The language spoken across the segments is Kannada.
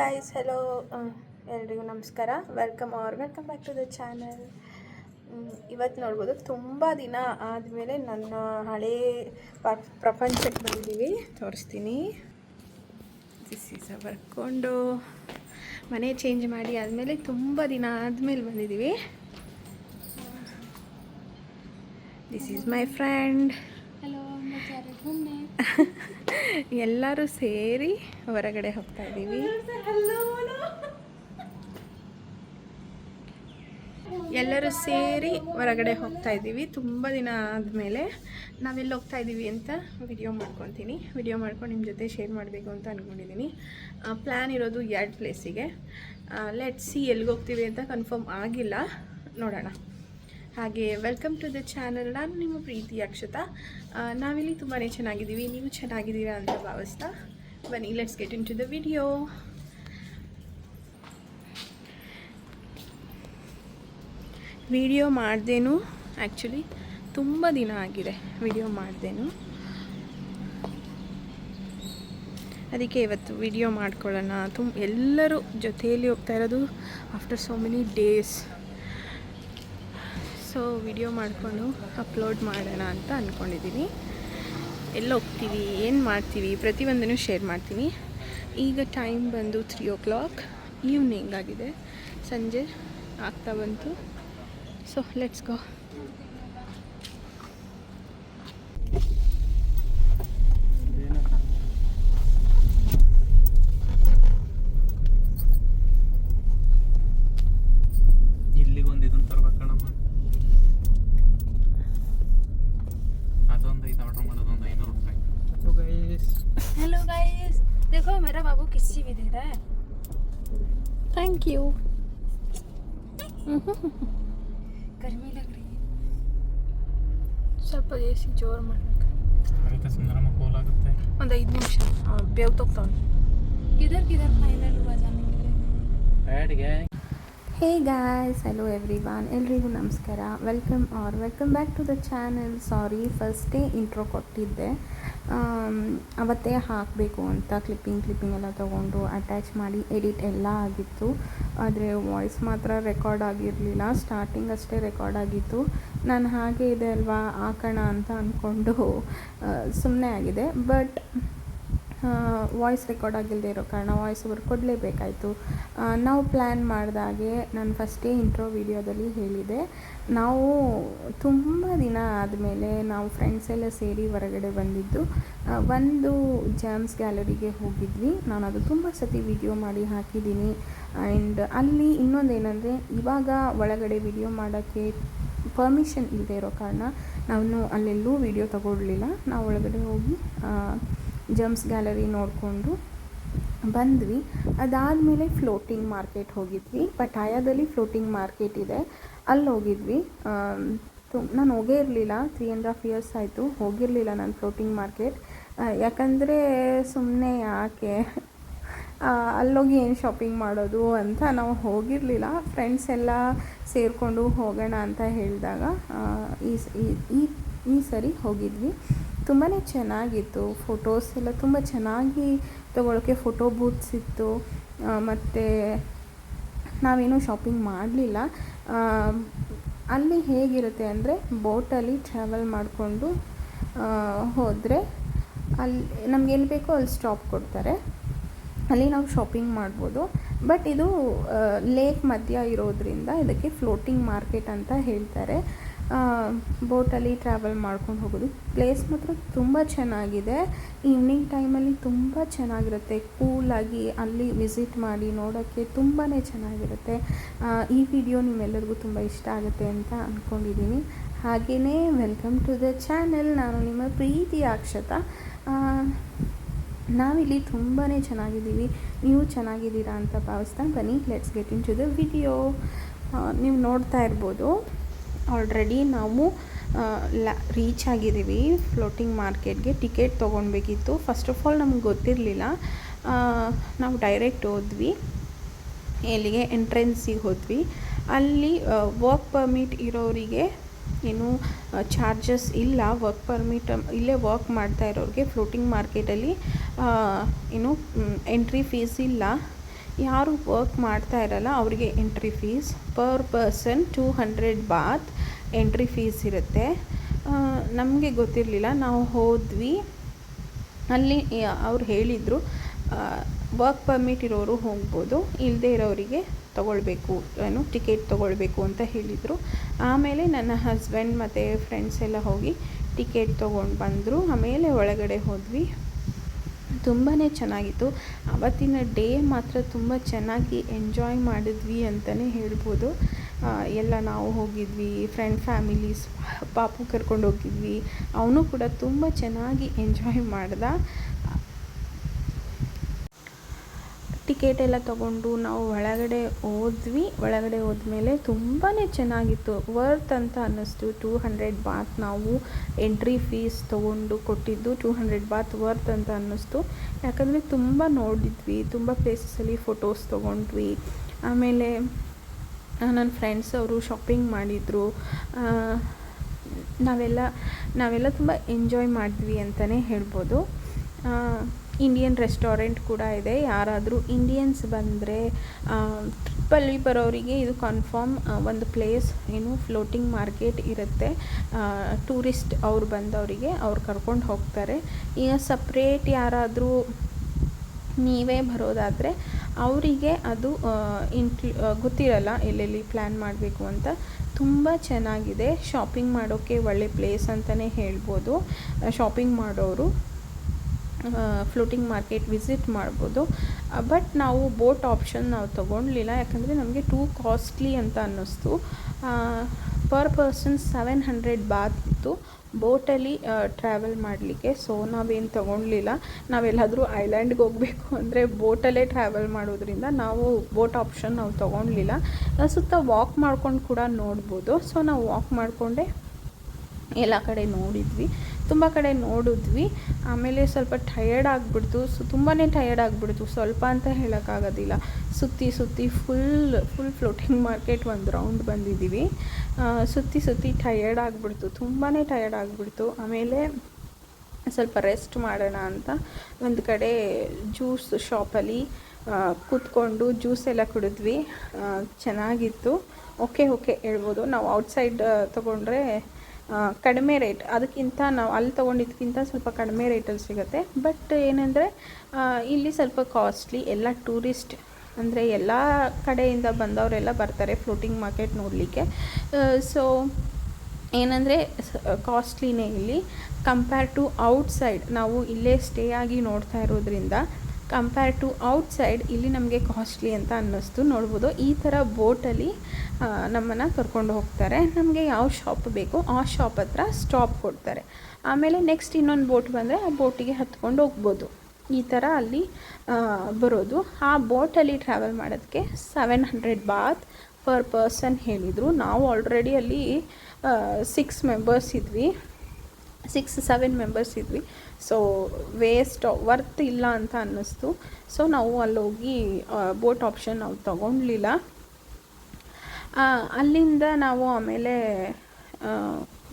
ಗಾಯ್ಸ್, ಹೆಲೋ, ಎಲ್ರಿಗೂ ನಮಸ್ಕಾರ. Welcome back to the channel. ಇವತ್ತು ನೋಡ್ಬೋದು, ತುಂಬ ದಿನ ಆದಮೇಲೆ ನನ್ನ ಹಳೇ ಪ್ರಪಂಚಕ್ಕೆ ಬಂದಿದ್ದೀವಿ. ತೋರಿಸ್ತೀನಿ. ದಿಸ್ ಈಸ್ ಬರ್ಕೊಂಡು ಮನೆ ಚೇಂಜ್ ಮಾಡಿ ಆದಮೇಲೆ ತುಂಬ ದಿನ ಆದಮೇಲೆ ಬಂದಿದ್ದೀವಿ. This is my friend. ಎಲ್ಲರೂ ಸೇರಿ ಹೊರಗಡೆ ಹೋಗ್ತಾ ಇದ್ದೀವಿ. ತುಂಬ ದಿನ ಆದಮೇಲೆ ನಾವೆಲ್ಲಿ ಹೋಗ್ತಾ ಇದ್ದೀವಿ ಅಂತ ವಿಡಿಯೋ ಮಾಡ್ಕೊತೀನಿ. ವಿಡಿಯೋ ಮಾಡ್ಕೊಂಡು ನಿಮ್ಮ ಜೊತೆ ಶೇರ್ ಮಾಡಬೇಕು ಅಂತ ಅಂದ್ಕೊಂಡಿದ್ದೀನಿ. ಪ್ಲ್ಯಾನ್ ಇರೋದು 2 ಪ್ಲೇಸಿಗೆ. ಲೆಟ್ಸ್ ಸಿ ಎಲ್ಲಿಗೆ ಹೋಗ್ತೀವಿ ಅಂತ ಕನ್ಫರ್ಮ್ ಆಗಿಲ್ಲ, ನೋಡೋಣ. ಹಾಗೆ ವೆಲ್ಕಮ್ ಟು ದ ಚಾನಲ್. ನಾನು ನಿಮ್ಮ ಪ್ರೀತಿ ಅಕ್ಷತಾ. ನಾವಿಲ್ಲಿ ತುಂಬಾ ಚೆನ್ನಾಗಿದ್ದೀವಿ, ನೀವು ಚೆನ್ನಾಗಿದ್ದೀರಾ ಅಂತ ಭಾವಿಸ್ತಾ ಬನ್ನಿ, let's get into the video. Video ಮಾಡ್ದೇನು ಆ್ಯಕ್ಚುಲಿ ತುಂಬ ದಿನ ಆಗಿದೆ ವಿಡಿಯೋ ಮಾಡ್ದೇನು, ಅದಕ್ಕೆ ಇವತ್ತು ವಿಡಿಯೋ ಮಾಡ್ಕೊಳ್ಳೋಣ. ಎಲ್ಲರೂ ಜೊತೆಯಲ್ಲಿ ಹೋಗ್ತಾ ಇರೋದು after so many days. So video ಮಾಡಿಕೊಂಡು ಅಪ್ಲೋಡ್ ಮಾಡೋಣ ಅಂತ ಅಂದ್ಕೊಂಡಿದ್ದೀನಿ. ಎಲ್ಲ ಹೋಗ್ತೀವಿ, ಏನು ಮಾಡ್ತೀವಿ, ಪ್ರತಿಯೊಂದನ್ನು ಶೇರ್ ಮಾಡ್ತೀನಿ. ಈಗ ಟೈಮ್ ಬಂದು 3 o'clock ಈವ್ನಿಂಗ್ ಆಗಿದೆ, ಸಂಜೆ ಆಗ್ತಾ ಬಂತು. So let's go. Hello guys, देखो मेरा बाबू किस्सी भी दे रहा है. Thank you. गर्मी लग रही है, ಸ್ವಲ್ಪ ಎಸಿ ಜೋರು ಮಾಡಬೇಕು. ಅದಕ್ಕೆ ಸುಂದರಮ್ಮ ಕೋಲ್ ಆಗುತ್ತೆ. ಒಂದು 5 ನಿಮಿಷ ಬೇವ್ ತಗ್ತಾನೆ. किधर फाइनल हुआ जाने के लिए. बैठ गए. ಹೇ ಗಾಯ್ಸ್, ಹೆಲೋ ಎವ್ರಿವಾನ್, ಎಲ್ರಿಗೂ ನಮಸ್ಕಾರ. Welcome back to the channel. Sorry, ಫಸ್ಟೇ ಇಂಟ್ರೋ ಕೊಟ್ಟಿದ್ದೆ, ಅವತ್ತೇ ಹಾಕಬೇಕು ಅಂತ ಕ್ಲಿಪ್ಪಿಂಗ್ ಎಲ್ಲ ತೊಗೊಂಡು ಅಟ್ಯಾಚ್ ಮಾಡಿ ಎಡಿಟ್ ಎಲ್ಲ ಆಗಿತ್ತು. ಆದರೆ ವಾಯ್ಸ್ ಮಾತ್ರ ರೆಕಾರ್ಡ್ ಆಗಿರಲಿಲ್ಲ. ಸ್ಟಾರ್ಟಿಂಗ್ ಅಷ್ಟೇ ರೆಕಾರ್ಡ್ ಆಗಿತ್ತು. ನಾನು ಹಾಗೆ ಇದೆ ಅಲ್ವಾ ಹಾಕೋಣ ಅಂತ ಅಂದ್ಕೊಂಡು ಸುಮ್ಮನೆ ಆಗಿದೆ. ಬಟ್ ವಾಯ್ಸ್ ರೆಕಾರ್ಡ್ ಆಗಿಲ್ಲದೆ ಇರೋ ಕಾರಣ ವಾಯ್ಸ್ ಓವರ್ ಕೊಡಲೇಬೇಕಾಯಿತು. ನಾವು ಪ್ಲ್ಯಾನ್ ಮಾಡಿದಾಗೆ ನಾನು ಫಸ್ಟೇ ಇಂಟ್ರೋ ವಿಡಿಯೋದಲ್ಲಿ ಹೇಳಿದೆ, ನಾವು ತುಂಬ ದಿನ ಆದಮೇಲೆ ನಾವು ಫ್ರೆಂಡ್ಸ್ ಎಲ್ಲ ಸೇರಿ ಹೊರಗಡೆ ಬಂದಿದ್ದು. ಒಂದು ಜಾಮ್ಸ್ ಗ್ಯಾಲರಿಗೆ ಹೋಗಿದ್ವಿ. ನಾನು ಅದು ತುಂಬ ಸತಿ ವಿಡಿಯೋ ಮಾಡಿ ಹಾಕಿದ್ದೀನಿ. ಆ್ಯಂಡ್ ಅಲ್ಲಿ ಇನ್ನೊಂದೇನೆಂದರೆ, ಇವಾಗ ಒಳಗಡೆ ವಿಡಿಯೋ ಮಾಡೋಕ್ಕೆ ಪರ್ಮಿಷನ್ ಇಲ್ಲದೆ ಇರೋ ಕಾರಣ ನಾವು ಅಲ್ಲೆಲ್ಲೂ ವಿಡಿಯೋ ತಗೊಳ್ಳಿಲ್ಲ. ನಾವು ಒಳಗಡೆ ಹೋಗಿ ಜಮ್ಸ್ ಗ್ಯಾಲರಿ ನೋಡಿಕೊಂಡು ಬಂದ್ವಿ. ಅದಾದಮೇಲೆ ಫ್ಲೋಟಿಂಗ್ ಮಾರ್ಕೆಟ್ ಹೋಗಿದ್ವಿ. ಪಟಾಯದಲ್ಲಿ ಫ್ಲೋಟಿಂಗ್ ಮಾರ್ಕೆಟ್ ಇದೆ, ಅಲ್ಲಿ ಹೋಗಿದ್ವಿ. ನಾನು ಹೋಗೇ ಇರಲಿಲ್ಲ, 3.5 years ಆಯಿತು ಹೋಗಿರಲಿಲ್ಲ ನಾನು ಫ್ಲೋಟಿಂಗ್ ಮಾರ್ಕೆಟ್. ಯಾಕಂದರೆ ಸುಮ್ಮನೆ ಯಾಕೆ ಅಲ್ಲೋಗಿ ಏನು ಶಾಪಿಂಗ್ ಮಾಡೋದು ಅಂತ ನಾವು ಹೋಗಿರಲಿಲ್ಲ. ಫ್ರೆಂಡ್ಸ್ ಎಲ್ಲ ಸೇರಿಕೊಂಡು ಹೋಗೋಣ ಅಂತ ಹೇಳಿದಾಗ ಈ ಸರಿ ಹೋಗಿದ್ವಿ. ತುಂಬಾ ಚೆನ್ನಾಗಿತ್ತು. ಫೋಟೋಸ್ ಎಲ್ಲ ತುಂಬ ಚೆನ್ನಾಗಿ ತೊಗೊಳಕ್ಕೆ ಫೋಟೋ ಬೂತ್ಸ್ ಇತ್ತು. ಮತ್ತು ನಾವೇನೂ ಶಾಪಿಂಗ್ ಮಾಡಲಿಲ್ಲ. ಅಲ್ಲಿ ಹೇಗಿರುತ್ತೆ ಅಂದರೆ, ಬೋಟಲ್ಲಿ ಟ್ರಾವೆಲ್ ಮಾಡಿಕೊಂಡು ಹೋದರೆ ಅಲ್ಲಿ ನಮಗೇನು ಬೇಕೋ ಅಲ್ಲಿ ಸ್ಟಾಪ್ ಕೊಡ್ತಾರೆ, ಅಲ್ಲಿ ನಾವು ಶಾಪಿಂಗ್ ಮಾಡ್ಬೋದು. ಬಟ್ ಇದು ಲೇಕ್ ಮಧ್ಯ ಇರೋದ್ರಿಂದ ಇದಕ್ಕೆ ಫ್ಲೋಟಿಂಗ್ ಮಾರ್ಕೆಟ್ ಅಂತ ಹೇಳ್ತಾರೆ. ಬೋಟಲ್ಲಿ ಟ್ರಾವೆಲ್ ಮಾಡ್ಕೊಂಡು ಹೋಗೋದು. ಪ್ಲೇಸ್ ಮಾತ್ರ ತುಂಬ ಚೆನ್ನಾಗಿದೆ. ಈವ್ನಿಂಗ್ ಟೈಮಲ್ಲಿ ತುಂಬ ಚೆನ್ನಾಗಿರುತ್ತೆ, ಕೂಲಾಗಿ ಅಲ್ಲಿ ವಿಸಿಟ್ ಮಾಡಿ ನೋಡೋಕ್ಕೆ ತುಂಬಾ ಚೆನ್ನಾಗಿರುತ್ತೆ. ಈ ವಿಡಿಯೋ ನಿಮ್ಮೆಲ್ಲರಿಗೂ ತುಂಬ ಇಷ್ಟ ಆಗುತ್ತೆ ಅಂತ ಅಂದ್ಕೊಂಡಿದ್ದೀನಿ. ಹಾಗೆಯೇ ವೆಲ್ಕಮ್ ಟು ದ ಚಾನಲ್. ನಾನು ನಿಮ್ಮ ಪ್ರೀತಿ ಅಕ್ಷತಾ. ನಾವಿಲ್ಲಿ ತುಂಬಾ ಚೆನ್ನಾಗಿದ್ದೀವಿ, ನೀವು ಚೆನ್ನಾಗಿದ್ದೀರಾ ಅಂತ ಭಾವಿಸ್ತಾ ಬನ್ನಿ, let's get into the video. ನೀವು ನೋಡ್ತಾ ಇರ್ಬೋದು, ಆಲ್ರೆಡಿ ನಾವು ರೀಚ್ ಆಗಿದ್ದೀವಿ ಫ್ಲೋಟಿಂಗ್ ಮಾರ್ಕೆಟ್ಗೆ. ಟಿಕೆಟ್ ತೊಗೊಳ್ಬೇಕಿತ್ತು. ಫಸ್ಟ್ ಆಫ್ ಆಲ್ ನಮ್ಗೆ ಗೊತ್ತಿರಲಿಲ್ಲ. ನಾವು ಡೈರೆಕ್ಟ್ ಹೋದ್ವಿ, ಎಲ್ಲಿಗೆ ಎಂಟ್ರೆನ್ಸಿಗೆ ಹೋದ್ವಿ. ಅಲ್ಲಿ ವರ್ಕ್ ಪರ್ಮಿಟ್ ಇರೋರಿಗೆ ಏನು ಚಾರ್ಜಸ್ ಇಲ್ಲ. ವರ್ಕ್ ಪರ್ಮಿಟ್ ಇಲ್ಲೇ ವರ್ಕ್ ಮಾಡ್ತಾ ಇರೋರಿಗೆ ಫ್ಲೋಟಿಂಗ್ ಮಾರ್ಕೆಟಲ್ಲಿ ಏನು ಎಂಟ್ರಿ ಫೀಸ್ ಇಲ್ಲ. ಯಾರು ವರ್ಕ್ ಮಾಡ್ತಾ ಇರಲ್ಲ ಅವರಿಗೆ ಎಂಟ್ರಿ ಫೀಸ್ ಪರ್ ಪರ್ಸನ್ 200 ಬಾತ್ ಎಂಟ್ರಿ ಫೀಸ್ ಇರುತ್ತೆ. ನಮಗೆ ಗೊತ್ತಿರಲಿಲ್ಲ, ನಾವು ಹೋದ್ವಿ. ಅಲ್ಲಿ ಅವ್ರು ಹೇಳಿದರು ವರ್ಕ್ ಪರ್ಮಿಟ್ ಇರೋರು ಹೋಗ್ಬೋದು, ಇಲ್ಲದೇ ಇರೋರಿಗೆ ತೊಗೊಳ್ಬೇಕು, ಟಿಕೆಟ್ ತೊಗೊಳ್ಬೇಕು ಅಂತ ಹೇಳಿದರು. ಆಮೇಲೆ ನನ್ನ ಹಸ್ಬೆಂಡ್ ಮತ್ತು ಫ್ರೆಂಡ್ಸ್ ಎಲ್ಲ ಹೋಗಿ ಟಿಕೆಟ್ ತೊಗೊಂಡು ಬಂದರು. ಆಮೇಲೆ ಒಳಗಡೆ ಹೋದ್ವಿ. ತುಂಬಾ ಚೆನ್ನಾಗಿತ್ತು. ಆವತ್ತಿನ ಡೇ ಮಾತ್ರ ತುಂಬ ಚೆನ್ನಾಗಿ ಎಂಜಾಯ್ ಮಾಡಿದ್ವಿ ಅಂತಲೇ ಹೇಳ್ಬೋದು. ಎಲ್ಲ ನಾವು ಹೋಗಿದ್ವಿ, ಫ್ರೆಂಡ್ ಫ್ಯಾಮಿಲೀಸ್, ಪಾಪು ಕರ್ಕೊಂಡು ಹೋಗಿದ್ವಿ. ಅವನು ಕೂಡ ತುಂಬ ಚೆನ್ನಾಗಿ ಎಂಜಾಯ್ ಮಾಡ್ದ. ಟಿಕೆಟ್ ಎಲ್ಲ ತೊಗೊಂಡು ನಾವು ಒಳಗಡೆ ಹೋದ್ಮೇಲೆ ತುಂಬಾ ಚೆನ್ನಾಗಿತ್ತು. ವರ್ತ್ ಅಂತ ಅನ್ನಿಸ್ತು. 200 ಬಾತ್ ನಾವು ಎಂಟ್ರಿ ಫೀಸ್ ತೊಗೊಂಡು ಕೊಟ್ಟಿದ್ದು 200 ಬಾತ್ ವರ್ತ್ ಅಂತ ಅನ್ನಿಸ್ತು. ಯಾಕಂದರೆ ತುಂಬ ನೋಡಿದ್ವಿ, ತುಂಬ ಪ್ಲೇಸಸಲ್ಲಿ ಫೋಟೋಸ್ ತೊಗೊಂಡ್ವಿ. ಆಮೇಲೆ ನನ್ನ ಫ್ರೆಂಡ್ಸ್ ಅವರು ಶಾಪಿಂಗ್ ಮಾಡಿದರು. ನಾವೆಲ್ಲ ತುಂಬ ಎಂಜಾಯ್ ಮಾಡಿದ್ವಿ ಅಂತಲೇ ಹೇಳ್ಬೋದು. ಇಂಡಿಯನ್ ರೆಸ್ಟೋರೆಂಟ್ ಕೂಡ ಇದೆ. ಯಾರಾದರೂ ಇಂಡಿಯನ್ಸ್ ಬಂದರೆ ಟ್ರಿಪ್ಪಲ್ಲಿ ಬರೋರಿಗೆ ಇದು ಕನ್ಫರ್ಮ್ ಒಂದು ಪ್ಲೇಸ್ ಫ್ಲೋಟಿಂಗ್ ಮಾರ್ಕೆಟ್ ಇರುತ್ತೆ. ಟೂರಿಸ್ಟ್ ಅವ್ರು ಬಂದವರಿಗೆ ಅವ್ರು ಕರ್ಕೊಂಡು ಹೋಗ್ತಾರೆ. ಈಗ ಸಪ್ರೇಟ್ ಯಾರಾದರೂ ನೀವೇ ಬರೋದಾದರೆ ಅವರಿಗೆ ಅದು ಗೊತ್ತಿರಲ್ಲ ಎಲ್ಲೆಲ್ಲಿ ಪ್ಲ್ಯಾನ್ ಮಾಡಬೇಕು ಅಂತ. ತುಂಬ ಚೆನ್ನಾಗಿದೆ. ಶಾಪಿಂಗ್ ಮಾಡೋಕ್ಕೆ ಒಳ್ಳೆ ಪ್ಲೇಸ್ ಅಂತಲೇ ಹೇಳ್ಬೋದು. ಶಾಪಿಂಗ್ ಮಾಡೋರು ಫ್ಲೋಟಿಂಗ್ ಮಾರ್ಕೆಟ್ ವಿಸಿಟ್ ಮಾಡ್ಬೋದು. ಬಟ್ ನಾವು ಬೋಟ್ ಆಪ್ಷನ್ ನಾವು ತೊಗೊಳ್ಲಿಲ್ಲ, ಯಾಕಂದರೆ ನಮಗೆ ಟೂ ಕಾಸ್ಟ್ಲಿ ಅಂತ ಅನ್ನಿಸ್ತು. ಪರ್ ಪರ್ಸನ್ 700 ಬಾತ್ ಇತ್ತು ಬೋಟಲ್ಲಿ ಟ್ರಾವೆಲ್ ಮಾಡಲಿಕ್ಕೆ. ಸೊ ನಾವೇನು ತೊಗೊಳ್ಲಿಲ್ಲ. ನಾವೆಲ್ಲಾದರೂ ಐಲ್ಯಾಂಡ್ಗೆ ಹೋಗಬೇಕು ಅಂದರೆ ಬೋಟಲ್ಲೇ ಟ್ರಾವೆಲ್ ಮಾಡೋದ್ರಿಂದ ನಾವು ಬೋಟ್ ಆಪ್ಷನ್ ನಾವು ತೊಗೊಳ್ಲಿಲ್ಲ. ಸುತ್ತ ವಾಕ್ ಮಾಡ್ಕೊಂಡು ಕೂಡ ನೋಡ್ಬೋದು. ಸೊ ನಾವು ವಾಕ್ ಮಾಡಿಕೊಂಡೆ ಎಲ್ಲ ಕಡೆ ನೋಡಿದ್ವಿ, ತುಂಬ ಕಡೆ ನೋಡಿದ್ವಿ. ಆಮೇಲೆ ಸ್ವಲ್ಪ ಟಯರ್ಡ್ ಆಗಿಬಿಡ್ತು. ತುಂಬಾ ಟಯರ್ಡ್ ಆಗಿಬಿಡ್ತು. ಸ್ವಲ್ಪ ಅಂತ ಹೇಳೋಕ್ಕಾಗೋದಿಲ್ಲ. ಸುತ್ತಿ ಫುಲ್ ಫ್ಲೋಟಿಂಗ್ ಮಾರ್ಕೆಟ್ ಒಂದು ರೌಂಡ್ ಬಂದಿದ್ದೀವಿ. ಸುತ್ತಿ ಟಯರ್ಡ್ ಆಗಿಬಿಡ್ತು, ತುಂಬಾ ಟಯರ್ಡ್ ಆಗಿಬಿಡ್ತು. ಆಮೇಲೆ ಸ್ವಲ್ಪ ರೆಸ್ಟ್ ಮಾಡೋಣ ಅಂತ ಒಂದು ಕಡೆ ಜ್ಯೂಸ್ ಶಾಪಲ್ಲಿ ಕೂತ್ಕೊಂಡು ಜ್ಯೂಸ್ ಎಲ್ಲ ಕುಡಿದ್ವಿ. ಚೆನ್ನಾಗಿತ್ತು. ಓಕೆ ಹೇಳ್ಬೋದು. ನಾವು ಔಟ್ಸೈಡ್ ತೊಗೊಂಡ್ರೆ ಕಡಿಮೆ ರೇಟ್, ಅದಕ್ಕಿಂತ ನಾವು ಅಲ್ಲಿ ತೊಗೊಂಡಿದ್ದಕ್ಕಿಂತ ಸ್ವಲ್ಪ ಕಡಿಮೆ ರೇಟಲ್ಲಿ ಸಿಗುತ್ತೆ. ಬಟ್ ಏನಂದರೆ ಇಲ್ಲಿ ಸ್ವಲ್ಪ ಕಾಸ್ಟ್ಲಿ. ಎಲ್ಲ ಟೂರಿಸ್ಟ್ ಅಂದರೆ ಎಲ್ಲ ಕಡೆಯಿಂದ ಬಂದವರೆಲ್ಲ ಬರ್ತಾರೆ ಫ್ಲೋಟಿಂಗ್ ಮಾರ್ಕೆಟ್ ನೋಡಲಿಕ್ಕೆ. ಸೊ ಏನಂದರೆ ಕಾಸ್ಟ್ಲಿನೇ ಇಲ್ಲಿ ಕಂಪೇರ್ ಟು ಔಟ್ಸೈಡ್. ನಾವು ಇಲ್ಲೇ ಸ್ಟೇ ಆಗಿ ನೋಡ್ತಾ ಇರೋದ್ರಿಂದ ಕಂಪೇರ್ ಟು ಔಟ್ಸೈಡ್ ಇಲ್ಲಿ ನಮಗೆ ಕಾಸ್ಟ್ಲಿ ಅಂತ ಅನ್ನಿಸ್ತು. ನೋಡ್ಬೋದು, ಈ ಥರ ಬೋಟಲ್ಲಿ ನಮ್ಮನ್ನು ಕರ್ಕೊಂಡು ಹೋಗ್ತಾರೆ. ನಮಗೆ ಯಾವ ಶಾಪ್ ಬೇಕೋ ಆ ಶಾಪ್ ಹತ್ರ ಸ್ಟಾಪ್ ಕೊಡ್ತಾರೆ. ಆಮೇಲೆ ನೆಕ್ಸ್ಟ್ ಇನ್ನೊಂದು ಬೋಟ್ ಬಂದರೆ ಆ ಬೋಟಿಗೆ ಹತ್ಕೊಂಡು ಹೋಗ್ಬೋದು. ಈ ಥರ ಅಲ್ಲಿ ಬರೋದು. ಆ ಬೋಟಲ್ಲಿ ಟ್ರಾವೆಲ್ ಮಾಡೋದಕ್ಕೆ 700 ಬಾತ್ ಪರ್ ಪರ್ಸನ್ ಹೇಳಿದರು. ನಾವು ಆಲ್ರೆಡಿ ಅಲ್ಲಿ 6 ಮೆಂಬರ್ಸ್ ಇದ್ವಿ, 6-7 ಮೆಂಬರ್ಸ್ ಇದ್ವಿ. ಸೊ ವರ್ತ್ ಇಲ್ಲ ಅಂತ ಅನ್ನಿಸ್ತು. ಸೊ ನಾವು ಅಲ್ಲೋಗಿ ಬೋಟ್ ಆಪ್ಷನ್ ನಾವು ತೊಗೊಳ್ಲಿಲ್ಲ. ಅಲ್ಲಿಂದ ನಾವು ಆಮೇಲೆ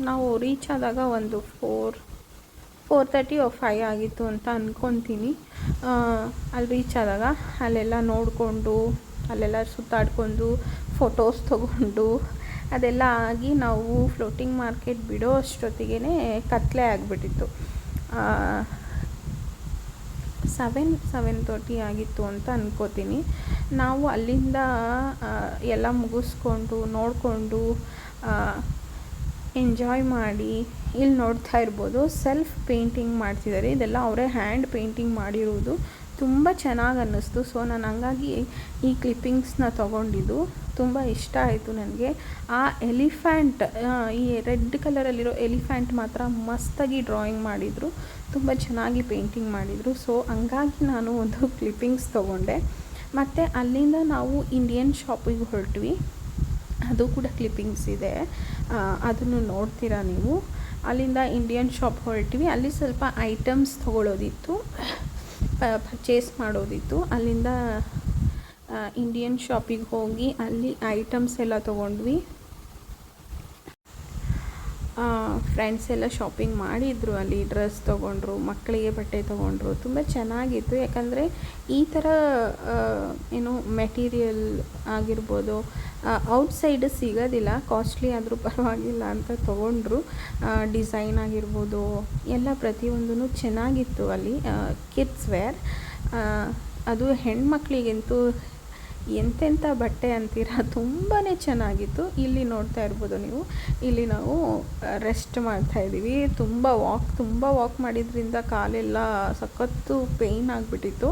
ನಾವು ರೀಚ್ ಆದಾಗ ಒಂದು 4:30 or 5 ಆಗಿತ್ತು ಅಂತ ಅಂದ್ಕೊತೀನಿ. ಅಲ್ಲಿ ರೀಚ್ ಆದಾಗ ಅಲ್ಲೆಲ್ಲ ನೋಡಿಕೊಂಡು ಅಲ್ಲೆಲ್ಲ ಸುತ್ತಾಡಿಕೊಂಡು ಫೋಟೋಸ್ ತೊಗೊಂಡು ಅದೆಲ್ಲ ಆಗಿ ನಾವು ಫ್ಲೋಟಿಂಗ್ ಮಾರ್ಕೆಟ್ ಬಿಡೋ ಅಷ್ಟೊತ್ತಿಗೆ ಕತ್ಲೆ ಆಗಿಬಿಟ್ಟಿತ್ತು. 7:30 ಆಗಿತ್ತು ಅಂತ ಅಂದ್ಕೋತೀನಿ. ನಾವು ಅಲ್ಲಿಂದ ಎಲ್ಲ ಮುಗಿಸ್ಕೊಂಡು ನೋಡಿಕೊಂಡು ಎಂಜಾಯ್ ಮಾಡಿ, ಇಲ್ಲಿ ನೋಡ್ತಾ ಇರ್ಬೋದು ಸೆಲ್ಫ್ ಪೇಂಟಿಂಗ್ ಮಾಡ್ತಿದ್ದಾರೆ. ಇದೆಲ್ಲ ಅವರೇ ಹ್ಯಾಂಡ್ ಪೇಂಟಿಂಗ್ ಮಾಡಿರೋದು. ತುಂಬ ಚೆನ್ನಾಗಿ ಅನ್ನಿಸ್ತು. ಸೊ ನಾನು ಹಂಗಾಗಿ ಈ ಕ್ಲಿಪ್ಪಿಂಗ್ಸ್ನ ತೊಗೊಂಡಿದ್ದು. ತುಂಬ ಇಷ್ಟ ಆಯಿತು ನನಗೆ. ಆ ಎಲಿಫ್ಯಾಂಟ್, ಈ ರೆಡ್ ಕಲರಲ್ಲಿರೋ ಎಲಿಫ್ಯಾಂಟ್ ಮಾತ್ರ ಮಸ್ತಾಗಿ ಡ್ರಾಯಿಂಗ್ ಮಾಡಿದರು, ತುಂಬ ಚೆನ್ನಾಗಿ ಪೇಂಟಿಂಗ್ ಮಾಡಿದರು. ಸೊ ಹಂಗಾಗಿ ನಾನು ಒಂದು ಕ್ಲಿಪ್ಪಿಂಗ್ಸ್ ತೊಗೊಂಡೆ. ಮತ್ತು ಅಲ್ಲಿಂದ ನಾವು ಇಂಡಿಯನ್ ಶಾಪಿಗೆ ಹೊರಟ್ವಿ. ಅದು ಕೂಡ ಕ್ಲಿಪ್ಪಿಂಗ್ಸ್ ಇದೆ, ಅದನ್ನು ನೋಡ್ತೀರಾ ನೀವು. ಅಲ್ಲಿಂದ ಇಂಡಿಯನ್ ಶಾಪ್ ಹೊರಟ್ವಿ. ಅಲ್ಲಿ ಸ್ವಲ್ಪ ಐಟಮ್ಸ್ ತೊಗೊಳ್ಳೋದಿತ್ತು, ಪರ್ಚೇಸ್ ಮಾಡೋದಿತ್ತು. ಅಲ್ಲಿಂದ ಇಂಡಿಯನ್ ಶಾಪಿಗೆ ಹೋಗಿ ಅಲ್ಲಿ ಐಟಮ್ಸ್ ಎಲ್ಲ ತೊಗೊಂಡ್ವಿ. ಫ್ರೆಂಡ್ಸ್ ಎಲ್ಲ ಶಾಪಿಂಗ್ ಮಾಡಿದರು, ಅಲ್ಲಿ ಡ್ರೆಸ್ ತೊಗೊಂಡ್ರು, ಮಕ್ಕಳಿಗೆ ಬಟ್ಟೆ ತೊಗೊಂಡ್ರು. ತುಂಬ ಚೆನ್ನಾಗಿತ್ತು. ಯಾಕಂದರೆ ಈ ಥರ ಏನು ಮೆಟೀರಿಯಲ್ ಆಗಿರ್ಬೋದು ಔಟ್ಸೈಡ್ ಸಿಗೋದಿಲ್ಲ. ಕಾಸ್ಟ್ಲಿ ಆದರೂ ಪರವಾಗಿಲ್ಲ ಅಂತ ತೊಗೊಂಡ್ರು. ಡಿಸೈನ್ ಆಗಿರ್ಬೋದು ಎಲ್ಲ ಪ್ರತಿಯೊಂದೂ ಚೆನ್ನಾಗಿತ್ತು ಅಲ್ಲಿ. ಕಿಡ್ಸ್ ವೇರ್, ಅದು ಹೆಣ್ಮಕ್ಳಿಗಂತೂ ಎಂತೆಂಥ ಬಟ್ಟೆ ಅಂತೀರಾ, ತುಂಬಾ ಚೆನ್ನಾಗಿತ್ತು. ಇಲ್ಲಿ ನೋಡ್ತಾ ಇರ್ಬೋದು ನೀವು, ಇಲ್ಲಿ ನಾವು ರೆಸ್ಟ್ ಮಾಡ್ತಾಯಿದ್ದೀವಿ. ತುಂಬ ವಾಕ್ ಮಾಡಿದ್ರಿಂದ ಕಾಲೆಲ್ಲ ಸಖತ್ತು ಪೇಯ್ನ್ ಆಗಿಬಿಟ್ಟಿತ್ತು.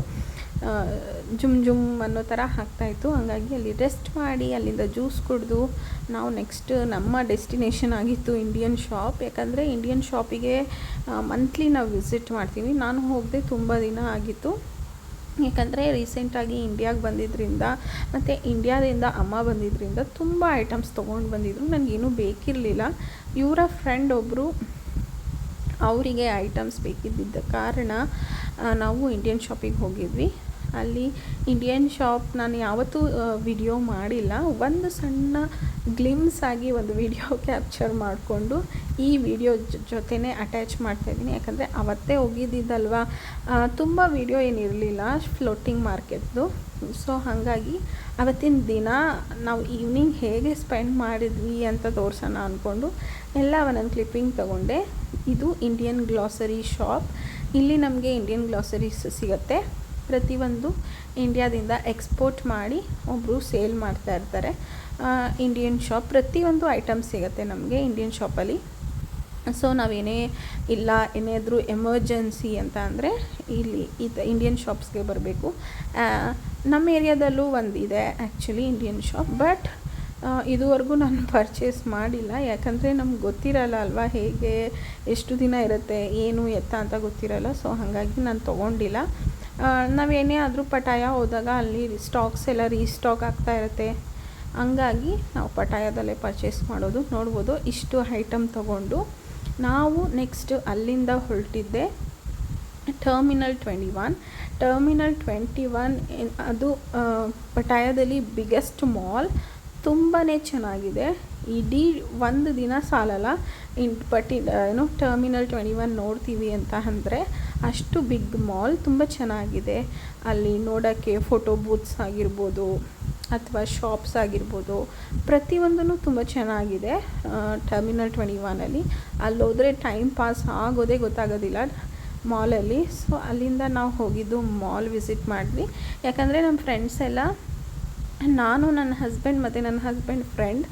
ಜುಮ್ ಜುಮ್ ಅನ್ನೋ ಥರ ಆಗ್ತಾಯಿತ್ತು. ಹಾಗಾಗಿ ಅಲ್ಲಿ ರೆಸ್ಟ್ ಮಾಡಿ ಅಲ್ಲಿಂದ ಜ್ಯೂಸ್ ಕುಡಿದು ನಾವು ನೆಕ್ಸ್ಟ್ ನಮ್ಮ ಡೆಸ್ಟಿನೇಷನ್ ಆಗಿತ್ತು ಇಂಡಿಯನ್ ಶಾಪ್. ಯಾಕಂದರೆ ಇಂಡಿಯನ್ ಶಾಪಿಗೆ ಮಂತ್ಲಿ ನಾವು ವಿಸಿಟ್ ಮಾಡ್ತೀವಿ. ನಾನು ಹೋಗದೆ ತುಂಬ ದಿನ ಆಗಿತ್ತು. ಯಾಕಂದರೆ ರೀಸೆಂಟಾಗಿ ಇಂಡಿಯಾಗೆ ಬಂದಿದ್ದರಿಂದ ಮತ್ತು ಇಂಡಿಯಾದಿಂದ ಅಮ್ಮ ಬಂದಿದ್ದರಿಂದ ತುಂಬ ಐಟಮ್ಸ್ ತೊಗೊಂಡು ಬಂದಿದ್ರು. ನನಗೇನೂ ಬೇಕಿರಲಿಲ್ಲ. ಇವರ ಫ್ರೆಂಡ್ ಒಬ್ಬರು, ಅವರಿಗೆ ಐಟಮ್ಸ್ ಬೇಕಿದ್ದ ಕಾರಣ ನಾವು ಇಂಡಿಯನ್ ಶಾಪಿಗೆ ಹೋಗಿದ್ವಿ. ಅಲ್ಲಿ ಇಂಡಿಯನ್ ಶಾಪ್ ನಾನು ಯಾವತ್ತೂ ವಿಡಿಯೋ ಮಾಡಿಲ್ಲ. ಒಂದು ಸಣ್ಣ ಗ್ಲಿಮ್ಸ್ ಆಗಿ ಒಂದು ವಿಡಿಯೋ ಕ್ಯಾಪ್ಚರ್ ಮಾಡಿಕೊಂಡು ಈ ವಿಡಿಯೋ ಜೊತೆನೇ ಅಟ್ಯಾಚ್ ಮಾಡ್ತಾಯಿದ್ದೀನಿ. ಯಾಕಂದರೆ ಅವತ್ತೇ ಹೋಗಿದ್ದಿದ್ದಲ್ವ, ತುಂಬ ವಿಡಿಯೋ ಏನಿರಲಿಲ್ಲ ಫ್ಲೋಟಿಂಗ್ ಮಾರ್ಕೆಟ್ದು. ಸೊ ಹಾಗಾಗಿ ಅವತ್ತಿನ ದಿನ ನಾವು ಈವ್ನಿಂಗ್ ಹೇಗೆ ಸ್ಪೆಂಡ್ ಮಾಡಿದ್ವಿ ಅಂತ ತೋರಿಸೋಣ ಅಂದ್ಕೊಂಡು ಎಲ್ಲ ಒಂದೊಂದು ಕ್ಲಿಪ್ಪಿಂಗ್ ತೊಗೊಂಡೆ. ಇದು ಇಂಡಿಯನ್ ಗ್ಲಾಸರಿ ಶಾಪ್. ಇಲ್ಲಿ ನಮಗೆ ಇಂಡಿಯನ್ ಗ್ಲಾಸರೀಸ್ ಸಿಗುತ್ತೆ. ಪ್ರತಿಯೊಂದು ಇಂಡಿಯಾದಿಂದ ಎಕ್ಸ್ಪೋರ್ಟ್ ಮಾಡಿ ಒಬ್ಬರು ಸೇಲ್ ಮಾಡ್ತಾ ಇರ್ತಾರೆ. ಇಂಡಿಯನ್ ಶಾಪ್, ಪ್ರತಿಯೊಂದು ಐಟಮ್ಸ್ ಸಿಗುತ್ತೆ ನಮಗೆ ಇಂಡಿಯನ್ ಶಾಪಲ್ಲಿ. ಸೊ ಏನಾದರೂ ಎಮರ್ಜೆನ್ಸಿ ಅಂತ ಅಂದರೆ ಇಲ್ಲಿ ಇಂಡಿಯನ್ ಶಾಪ್ಸ್ಗೆ ಬರಬೇಕು. ನಮ್ಮ ಏರಿಯಾದಲ್ಲೂ ಒಂದಿದೆ ಆ್ಯಕ್ಚುಲಿ ಇಂಡಿಯನ್ ಶಾಪ್, ಬಟ್ ಇದುವರೆಗೂ ನಾನು ಪರ್ಚೇಸ್ ಮಾಡಿಲ್ಲ. ಯಾಕಂದರೆ ನಮ್ಗೆ ಗೊತ್ತಿರಲ್ಲ ಅಲ್ವಾ, ಹೇಗೆ ಎಷ್ಟು ದಿನ ಇರುತ್ತೆ ಏನು ಎತ್ತ ಅಂತ ಗೊತ್ತಿರಲ್ಲ. ಸೊ ಹಾಗಾಗಿ ನಾನು ತೊಗೊಂಡಿಲ್ಲ. ನಾವೇನೇ ಆದರೂ ಪಟಾಯ ಹೋದಾಗ ಅಲ್ಲಿ ಸ್ಟಾಕ್ಸ್ ಎಲ್ಲ ರೀಸ್ಟಾಕ್ ಆಗ್ತಾ ಇರುತ್ತೆ. ಹಂಗಾಗಿ ನಾವು ಪಟಾಯದಲ್ಲೇ ಪರ್ಚೇಸ್ ಮಾಡೋದು. ನೋಡ್ಬೋದು, ಇಷ್ಟು ಐಟಮ್ ತೊಗೊಂಡು ನಾವು ನೆಕ್ಸ್ಟ್ ಅಲ್ಲಿಂದ ಹೊರಟಿದ್ದೆ ಟರ್ಮಿನಲ್ 21. ಅದು ಪಟಾಯದಲ್ಲಿ ಬಿಗ್ಗೆಸ್ಟ್ ಮಾಲ್. ತುಂಬಾ ಚೆನ್ನಾಗಿದೆ. ಇಡೀ ಒಂದು ದಿನ ಸಾಲಲ್ಲ ಟರ್ಮಿನಲ್ 21 ನೋಡ್ತೀವಿ ಅಂತ ಅಂದರೆ ಅಷ್ಟು ಬಿಗ್ ಮಾಲ್. ತುಂಬ ಚೆನ್ನಾಗಿದೆ. ಅಲ್ಲಿ ನೋಡೋಕ್ಕೆ ಫೋಟೋ ಬೂತ್ಸ್ ಆಗಿರ್ಬೋದು ಅಥವಾ ಶಾಪ್ಸ್ ಆಗಿರ್ಬೋದು, ಪ್ರತಿಯೊಂದೂ ತುಂಬ ಚೆನ್ನಾಗಿದೆ ಟರ್ಮಿನಲ್ 21ಅಲ್ಲಿ. ಅಲ್ಲೋದ್ರೆ ಟೈಮ್ ಪಾಸ್ ಆಗೋದೇ ಗೊತ್ತಾಗೋದಿಲ್ಲ ಮಾಲಲ್ಲಿ. ಸೊ ಅಲ್ಲಿಂದ ನಾವು ಹೋಗಿದ್ದು ಮಾಲ್ ವಿಸಿಟ್ ಮಾಡಿದ್ವಿ. ಯಾಕಂದರೆ ನಮ್ಮ ಫ್ರೆಂಡ್ಸ್ ಎಲ್ಲ, ನಾನು, ನನ್ನ ಹಸ್ಬೆಂಡ್ ಮತ್ತು ನನ್ನ ಹಸ್ಬೆಂಡ್ ಫ್ರೆಂಡ್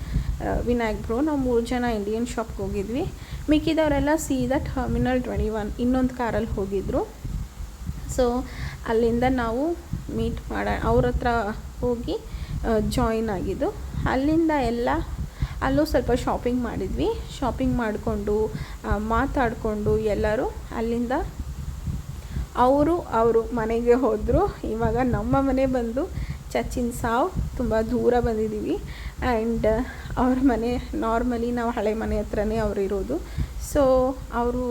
ವಿನಾಯಕ್ ಬ್ರೋ, ನಾವು 3 ಜನ ಇಂಡಿಯನ್ ಶಾಪ್ಗೆ ಹೋಗಿದ್ವಿ. ಮಿಕ್ಕಿದವರೆಲ್ಲ ಸೀದಾ ಟರ್ಮಿನಲ್ 21 ಇನ್ನೊಂದು ಕಾರಲ್ಲಿ ಹೋಗಿದ್ದರು. ಸೊ ಅಲ್ಲಿಂದ ನಾವು ಅವ್ರ ಹತ್ರ ಹೋಗಿ ಜಾಯಿನ್ ಆಗಿದ್ದು. ಅಲ್ಲಿಂದ ಅಲ್ಲೂ ಸ್ವಲ್ಪ ಶಾಪಿಂಗ್ ಮಾಡಿದ್ವಿ. ಶಾಪಿಂಗ್ ಮಾಡಿಕೊಂಡು ಮಾತಾಡಿಕೊಂಡು ಎಲ್ಲರೂ ಅಲ್ಲಿಂದ ಅವರು ಮನೆಗೆ ಹೋದರು. ಇವಾಗ ನಮ್ಮ ಮನೆ ಬಂದು ಚಚ್ಚಿನ ಸಾವು, ತುಂಬ ದೂರ ಬಂದಿದ್ದೀವಿ. ಆ್ಯಂಡ್ ಅವ್ರ ಮನೆ ನಾರ್ಮಲಿ ನಾವು ಹಳೆ ಮನೆ ಹತ್ರನೇ ಅವರು ಇರೋದು. ಸೊ ಅವರು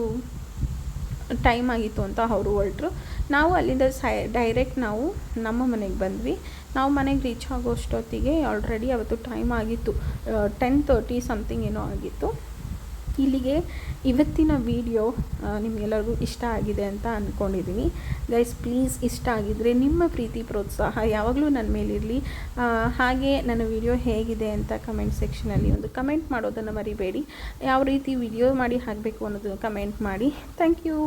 ಟೈಮ್ ಆಗಿತ್ತು ಅಂತ ಅವರು ಹೊರಟರು. ನಾವು ಅಲ್ಲಿಂದ ಡೈರೆಕ್ಟ್ ನಾವು ನಮ್ಮ ಮನೆಗೆ ಬಂದ್ವಿ. ನಾವು ಮನೆಗೆ ರೀಚ್ ಆಗೋಷ್ಟೊತ್ತಿಗೆ ಆಲ್ರೆಡಿ ಅವತ್ತು ಟೈಮ್ ಆಗಿತ್ತು, 10:30 ಸಮಥಿಂಗ್ ಏನೋ ಆಗಿತ್ತು. ಇಲ್ಲಿಗೆ ಇವತ್ತಿನ ವಿಡಿಯೋ ನಿಮಗೆಲ್ಲರಿಗೂ ಇಷ್ಟ ಆಗಿದೆ ಅಂತ ಅಂದ್ಕೊಂಡಿದ್ದೀನಿ. ಗೈಸ್, ಪ್ಲೀಸ್ ಇಷ್ಟ ಆಗಿದ್ದರೆ ನಿಮ್ಮ ಪ್ರೀತಿ ಪ್ರೋತ್ಸಾಹ ಯಾವಾಗಲೂ ನನ್ನ ಮೇಲಿರಲಿ. ಹಾಗೆ ನನ್ನ ವಿಡಿಯೋ ಹೇಗಿದೆ ಅಂತ ಕಮೆಂಟ್ ಸೆಕ್ಷನಲ್ಲಿ ಒಂದು ಕಮೆಂಟ್ ಮಾಡೋದನ್ನು ಮರಿಬೇಡಿ. ಯಾವ ರೀತಿ ವಿಡಿಯೋ ಮಾಡಿ ಹಾಕಬೇಕು ಅನ್ನೋದನ್ನು ಕಮೆಂಟ್ ಮಾಡಿ. Thank you.